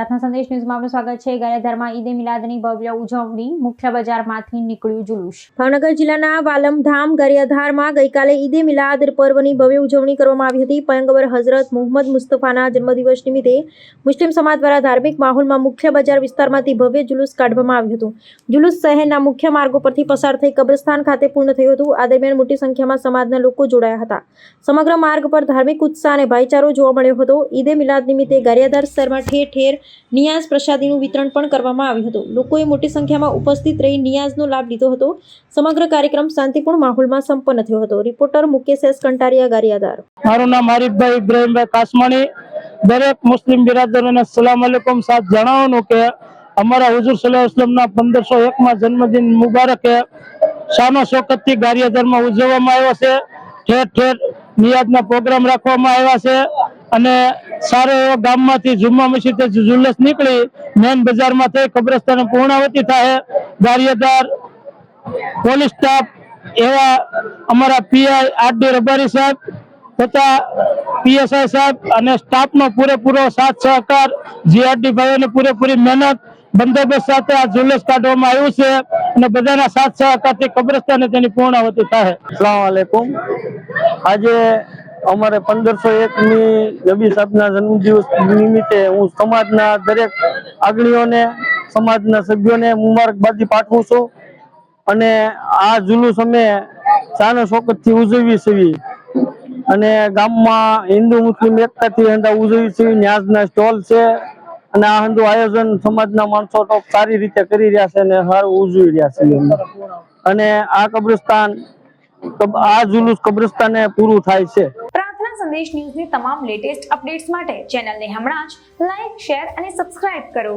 પ્રાર્થના સંદેશ ન્યૂઝમાં આપનું સ્વાગત છે। ગારિયાધારમાં ઈદે મિલાદની ભવ્ય ઉજવણી, મુખ્ય બજારમાંથી નીકળ્યું જુલુસ। ભાવનગર જિલ્લાના વાલમધામ ગારિયાધારમાં ગઈકાલે ઈદે મિલાદ પર્વની ભવ્ય ઉજવણી કરવામાં આવી હતી। પયગંબર હઝરત મુહમ્મદ મુસ્તફાના જન્મદિવસ નિમિત્તે મુસ્લિમ સમાજ દ્વારા ધાર્મિક માહોલમાં મુખ્ય બજાર વિસ્તારમાંથી ભવ્ય જુલુસ કાઢવામાં આવ્યું હતું। જુલુસ શહેરના મુખ્ય માર્ગો પરથી પસાર થઈ કબ્રસ્તાન ખાતે પૂર્ણ થયું હતું। આ દરમિયાન મોટી સંખ્યામાં સમાજના લોકો જોડાયા હતા। સમગ્ર માર્ગ પર ધાર્મિક ઉત્સાહ અને ભાઈચારો જોવા મળ્યો હતો। ઈદે મિલાદ નિમિત્તે ગારિયાધાર શહેરમાં ઠેર ઠેર નિયાઝ પ્રસાદીનું વિતરણ પણ કરવામાં આવ્યું હતું। લોકોએ મોટી સંખ્યામાં ઉપસ્થિત રહી નિયાઝનો લાભ લીધો હતો। સમગ્ર કાર્યક્રમ શાંતિપૂર્ણ માહોલમાં સંપન્ન થયો હતો। Reporter Mukesh S Kantariya, Gariadhar. મારું નામ આરીફભાઈ ઇબ્રાહીમભાઈ કાસમાણી। દરેક મુસ્લિમ બિરાદરોને અસ્સલામ અલૈકુમ સાથ જણાવવાનું કે અમારા હુઝુર સલ્લલ્લાહુ અલૈહિ વસલ્લમના 1501માં જન્મદિન મુબારકે શાનો શોકતથી ગારિયાધારમાં ઉજવવામાં આવ્યો છે। ઠેર ઠેર નિયાઝના પ્રોગ્રામ રાખવામાં આવ્યા છે અને સારો એવો ગામમાંથી જુમ્મા મસ્જિદે જુલુસ નીકળી મેન બજારમાં થઈ કબ્રસ્તાને પૂર્ણાવતી થાય। ગારિયાધાર પોલીસ સ્ટાફ એવા અમારા પીઆઈ આરડી રબારી સાહેબ તથા પીએસઆઈ સાહેબ અને સ્ટાફનો પૂરેપૂરો સાથ સહકાર, જીઆરડી ભાઈઓની પૂરેપૂરી મહેનત બંદોબસ્ત સાથે આ જુલુસ કાઢવામાં આવ્યું છે અને બધાના સાથ સહકારથી કબ્રસ્તાને તેની પૂર્ણાવતી થાય। અસ્સલામ વાલેકુમ। આજે અમારે 1501ની નબી સાહેબના જન્મદિવસ નિમિત્તે હું સમાજના દરેક આગળીઓને, સમાજના સભ્યોને મુબારકબાદી પાઠવું છું અને આ જુલુસ અમે શાન શોકતથી ઉજવી છીએ અને ગામમાં હિન્દુ મુસ્લિમ એકતાથી ઉજવી છીએ। ન્યાઝના સ્ટોલ છે અને આ હંધુ આયોજન સમાજના માણસો તો સારી રીતે કરી રહ્યા છે અને સારું ઉજવી રહ્યા છે અને આ કબ્રસ્તાન આ જુલુસ કબ્રસ્તાને પૂરું થાય છે। પ્રાર્થના સંદેશ ન્યૂઝની તમામ લેટેસ્ટ અપડેટ્સ માટે ચેનલને હમણાં જ લાઈક, શેર અને સબસ્ક્રાઇબ કરો।